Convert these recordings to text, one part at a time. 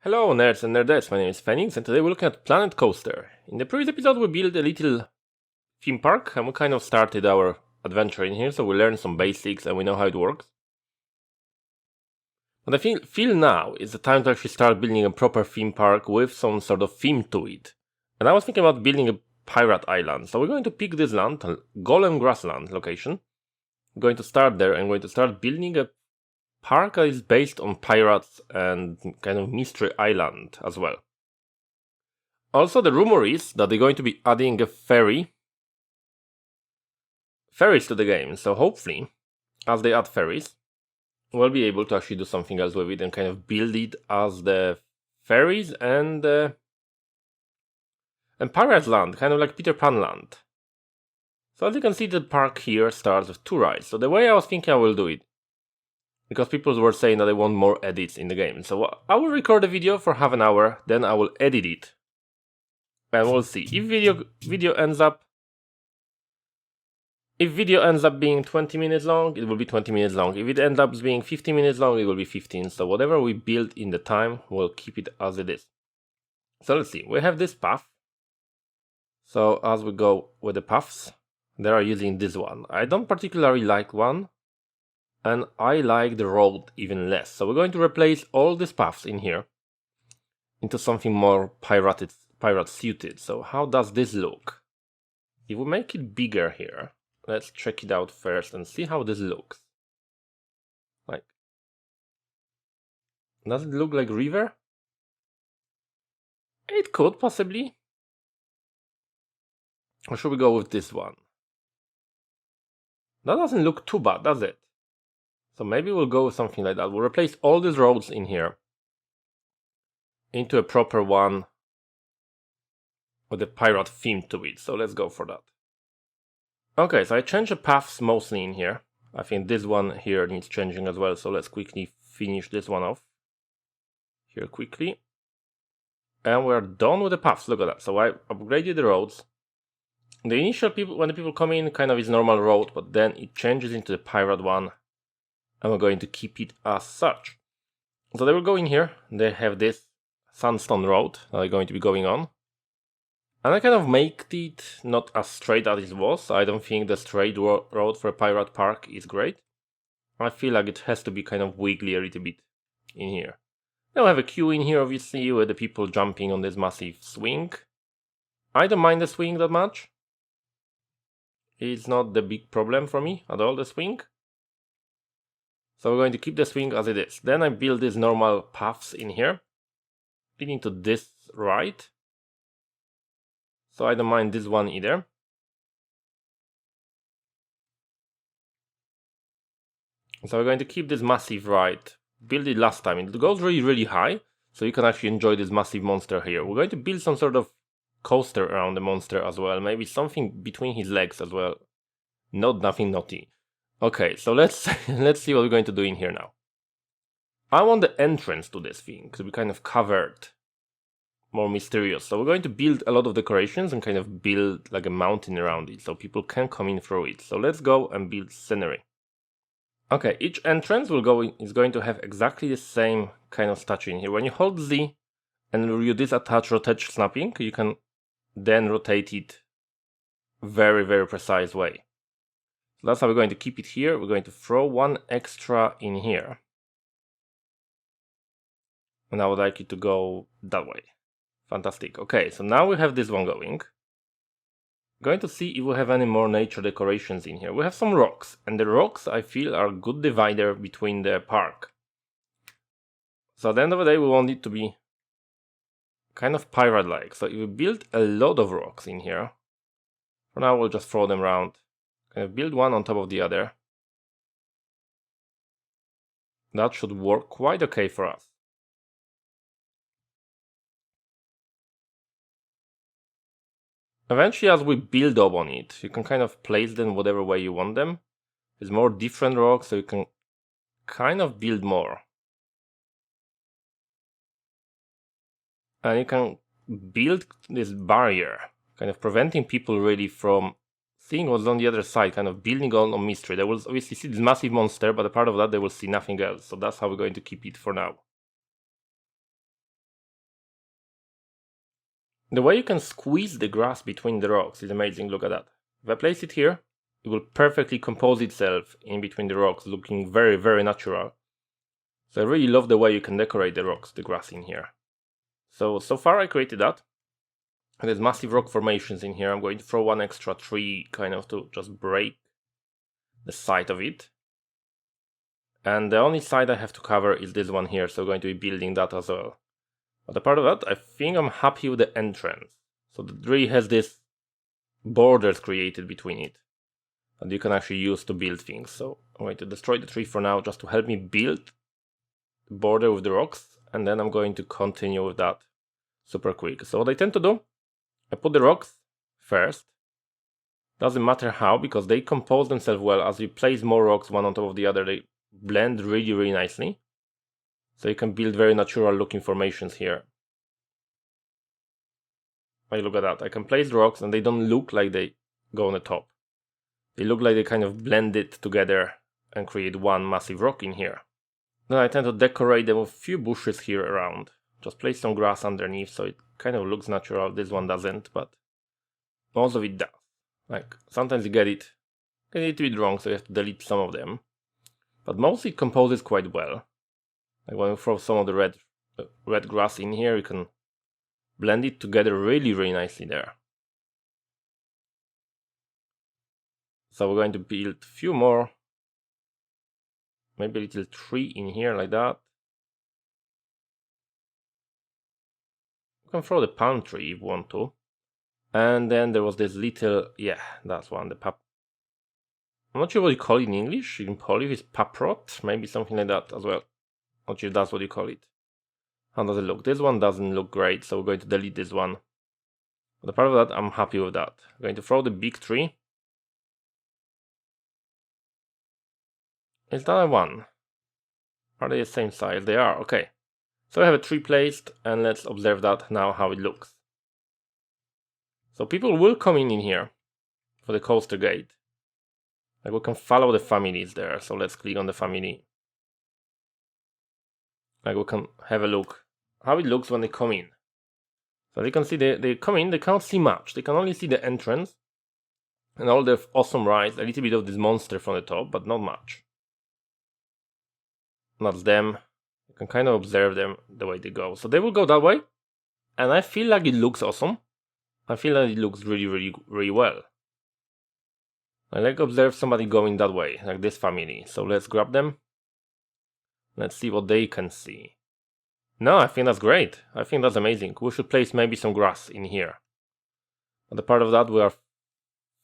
Hello nerds and nerdettes, my name is Phoenix and today we're looking at Planet Coaster. In the previous episode we built a little theme park and we kind of started our adventure in here, so we learned some basics and we know how it works. But I feel now is the time to actually start building a proper theme park with some sort of theme to it. And I was thinking about building a pirate island, so we're going to pick this land, Golem Grassland location. I'm going to start there and going to start building a park that is based on pirates and kind of mystery island as well. Also, the rumor is that they're going to be adding a fairies to the game, so hopefully, as they add fairies, we'll be able to actually do something else with it and kind of build it as the fairies and Pirates Land, kind of like Peter Pan Land. So as you can see, the park here starts with 2 rides. So the way I was thinking I will do it, because people were saying that they want more edits in the game. So I will record a video for half an hour, then I will edit it. And we'll see. If video ends up being 20 minutes long, it will be 20 minutes long. If it ends up being 15 minutes long, it will be 15. So whatever we build in the time, we'll keep it as it is. So let's see. We have this path. So as we go with the paths, they are using this one. I don't particularly like one. And I like the road even less. So we're going to replace all these paths in here into something more pirate suited. So how does this look? If we make it bigger here, let's check it out first and see how this looks. Like, does it look like river? It could possibly. Or should we go with this one? That doesn't look too bad, does it? So maybe we'll go with something like that. We'll replace all these roads in here into a proper one with a pirate theme to it. So let's go for that. Okay, so I changed the paths mostly in here. I think this one here needs changing as well. So let's quickly finish this one off here quickly. And we're done with the paths. Look at that. So I upgraded the roads. The initial people, when the people come in, kind of is normal road, but then it changes into the pirate one. And we're going to keep it as such. So they will go in here. They have this sandstone road that they're going to be going on. And I kind of make it not as straight as it was. I don't think the straight road for a pirate park is great. I feel like it has to be kind of wiggly a little bit in here. Then we have a queue in here, obviously, with the people jumping on this massive swing. I don't mind the swing that much. It's not the big problem for me at all, the swing. So we're going to keep the swing as it is. Then I build these normal paths in here, leading to this right. So I don't mind this one either. So we're going to keep this massive right. Build it last time. It goes really, really high, so you can actually enjoy this massive monster here. We're going to build some sort of coaster around the monster as well. Maybe something between his legs as well. Nothing naughty. Okay, so let's see what we're going to do in here now. I want the entrance to this thing to be kind of covered, more mysterious. So we're going to build a lot of decorations and kind of build like a mountain around it so people can come in through it. So let's go and build scenery. Okay, each entrance is going to have exactly the same kind of statue in here. When you hold Z and you disattach rotate snapping, you can then rotate it very, very precise way. That's how we're going to keep it here. We're going to throw one extra in here. And I would like it to go that way. Fantastic. Okay, so now we have this one going. Going to see if we have any more nature decorations in here. We have some rocks. And the rocks, I feel, are a good divider between the park. So at the end of the day, we want it to be kind of pirate-like. So if we build a lot of rocks in here, for now we'll just throw them around. Kind of build one on top of the other. That should work quite okay for us. Eventually, as we build up on it, you can kind of place them whatever way you want them. There's more different rocks, so you can kind of build more. And you can build this barrier, kind of preventing people really from seeing what's on the other side, kind of building on mystery. They will obviously see this massive monster, but apart of that, they will see nothing else. So that's how we're going to keep it for now. The way you can squeeze the grass between the rocks is amazing. Look at that. If I place it here, it will perfectly compose itself in between the rocks, looking very, very natural. So I really love the way you can decorate the rocks, the grass in here. So far I created that. And there's massive rock formations in here. I'm going to throw one extra tree kind of to just break the side of it. And the only side I have to cover is this one here, so I'm going to be building that as well. But apart of that, I think I'm happy with the entrance. So the tree has this borders created between it that you can actually use to build things. So I'm going to destroy the tree for now just to help me build the border with the rocks, and then I'm going to continue with that super quick. So what I tend to do, I put the rocks first. Doesn't matter how, because they compose themselves well. As you place more rocks one on top of the other, they blend really, really nicely. So you can build very natural looking formations here. Like, look at that. I can place rocks and they don't look like they go on the top. They look like they kind of blend it together and create one massive rock in here. Then I tend to decorate them with a few bushes here around. Just place some grass underneath so it kind of looks natural. This one doesn't, but most of it does. Like, sometimes you get it a little bit wrong, so you have to delete some of them. But mostly it composes quite well. Like when you throw some of the red grass in here, you can blend it together really, really nicely there. So we're going to build a few more. Maybe a little tree in here like that. You can throw the palm tree if you want to. And then there was this little, yeah, that's one, the pap. I'm not sure what you call it in English. In Polish it's paprot, maybe something like that as well. Not sure if that's what you call it. How does it look? This one doesn't look great, so we're going to delete this one. But apart of that, I'm happy with that. I'm going to throw the big tree. Is that a one? Are they the same size? They are, okay. So I have a tree placed, and let's observe that now how it looks. So people will come in here for the coaster gate. Like, we can follow the families there, so let's click on the family. Like, we can have a look how it looks when they come in. So you can see they come in, they can't see much. They can only see the entrance and all the awesome rides, a little bit of this monster from the top, but not much. That's them. You can kind of observe them the way they go. So they will go that way, and I feel like it looks awesome. I feel like it looks really, really, really well. I like observe somebody going that way, like this family. So let's grab them. Let's see what they can see. No, I think that's great. I think that's amazing. We should place maybe some grass in here. But a part of that,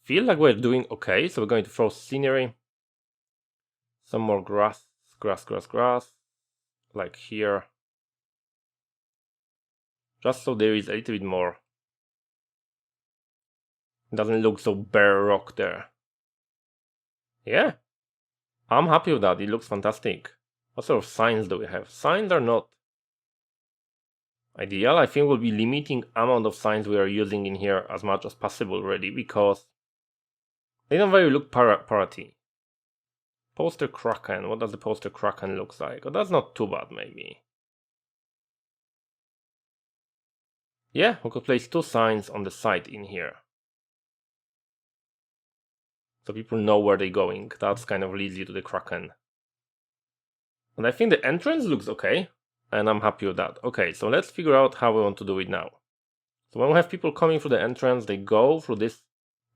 feel like we're doing okay. So we're going to throw scenery. Some more grass. Like here. Just so there is a little bit more. It doesn't look so bare rock there. Yeah. I'm happy with that. It looks fantastic. What sort of signs do we have? Signs are not ideal. I think we'll be limiting amount of signs we are using in here as much as possible already, because they don't really look parroty. Poster Kraken. What does the poster Kraken looks like? Oh, that's not too bad, maybe. Yeah, we could place two signs on the side in here. So people know where they're going. That's kind of leads you to the Kraken. And I think the entrance looks okay, and I'm happy with that. Okay, so let's figure out how we want to do it now. So when we have people coming through the entrance, they go through this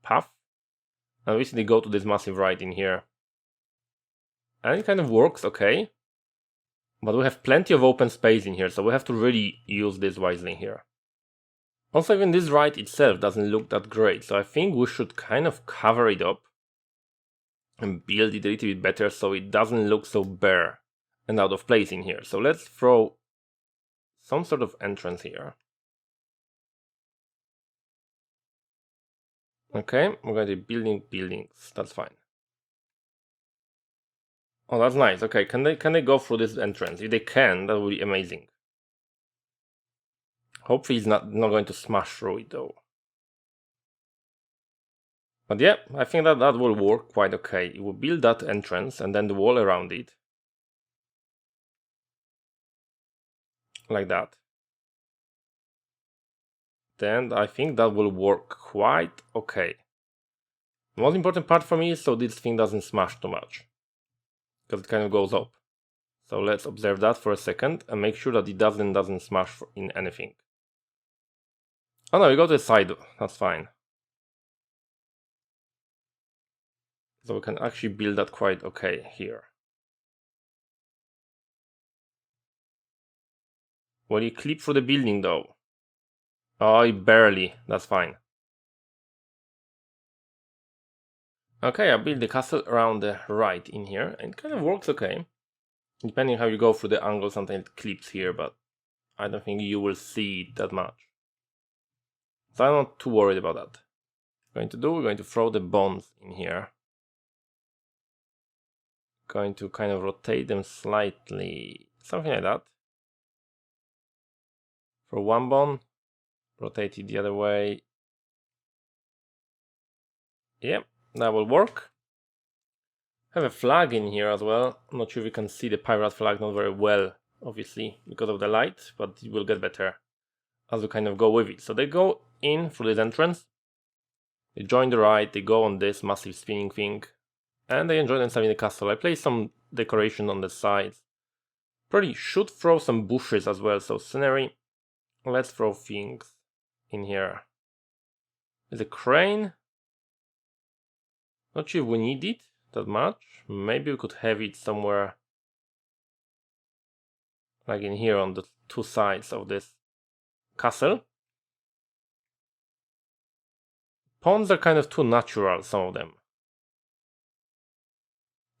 path, and we see they go to this massive ride in here. And it kind of works okay, but we have plenty of open space in here, so we have to really use this wisely here. Also, even this ride itself doesn't look that great, so I think we should kind of cover it up and build it a little bit better so it doesn't look so bare and out of place in here. So let's throw some sort of entrance here. Okay, we're going to be building buildings, that's fine. Oh, that's nice. Okay, can they go through this entrance? If they can, that would be amazing. Hopefully it's not going to smash through it though. But yeah, I think that will work quite okay. You will build that entrance and then the wall around it. Like that. then I think that will work quite okay. The most important part for me is so this thing doesn't smash too much, because it kind of goes up. So let's observe that for a second and make sure that it doesn't smash in anything. Oh no, we go to the side, that's fine. So we can actually build that quite okay here. Will you clip through the building though? Oh, barely, that's fine. Okay, I built the castle around the right in here, and it kind of works okay. Depending how you go through the angle, sometimes it clips here, but I don't think you will see it that much. So I'm not too worried about that. We're going to throw the bones in here. Going to kind of rotate them slightly, something like that. For one bone, rotate it the other way. Yep, that will work. Have a flag in here as well. I'm not sure if you can see the pirate flag, not very well, obviously, because of the light, but it will get better as we kind of go with it. So they go in through this entrance, they join the right, they go on this massive spinning thing, and they enjoy themselves in the castle. I place some decoration on the sides. Probably should throw some bushes as well, so scenery. Let's throw things in here. There's a crane. Not sure if we need it that much. Maybe we could have it somewhere like in here on the two sides of this castle. Ponds are kind of too natural, some of them.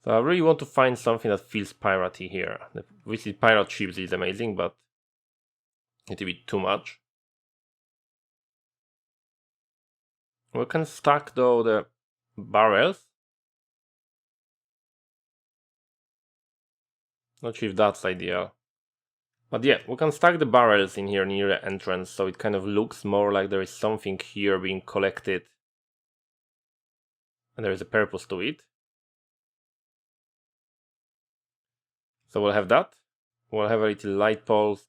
So I really want to find something that feels piratey here. Obviously pirate ships is amazing, but it's a bit too much. We can stack though the barrels. Not sure if that's ideal. But yeah, we can stack the barrels in here near the entrance, so it kind of looks more like there is something here being collected. And there is a purpose to it. So we'll have that. We'll have a little light post.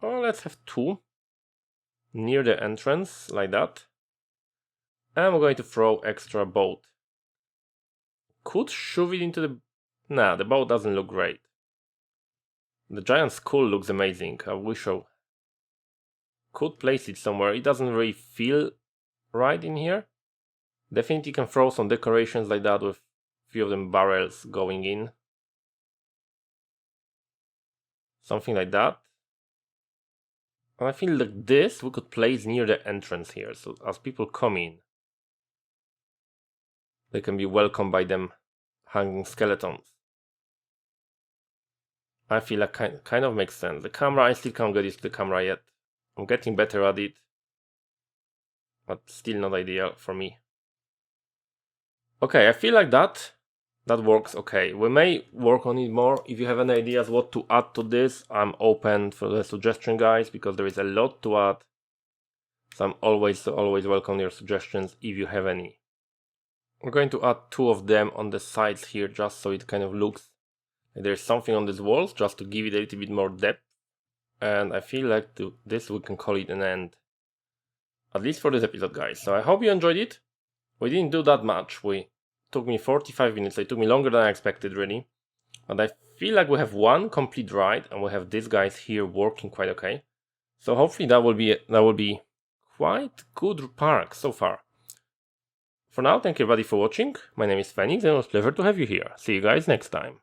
Oh, let's have two near the entrance, like that. And we're going to throw extra boat. Could shove it into the... Nah, the boat doesn't look great. The giant skull looks amazing. I wish I could place it somewhere. It doesn't really feel right in here. Definitely can throw some decorations like that with a few of them barrels going in. Something like that. And I feel like this we could place near the entrance here, so as people come in, they can be welcomed by them hanging skeletons. I feel like kind of makes sense. The camera, I still can't get used to the camera yet. I'm getting better at it, but still not ideal for me. Okay, I feel like that works okay. We may work on it more. If you have any ideas what to add to this, I'm open for the suggestion, guys, because there is a lot to add. So I'm always welcome your suggestions if you have any. We're going to add two of them on the sides here, just so it kind of looks like there's something on these walls, just to give it a little bit more depth. And I feel like this we can call it an end. At least for this episode, guys. So I hope you enjoyed it. We didn't do that much. It took me 45 minutes. It took me longer than I expected, really. And I feel like we have one complete ride, and we have these guys here working quite okay. So hopefully that will be quite good park so far. For now, thank you everybody for watching. My name is Phoenix, and it was a pleasure to have you here. See you guys next time.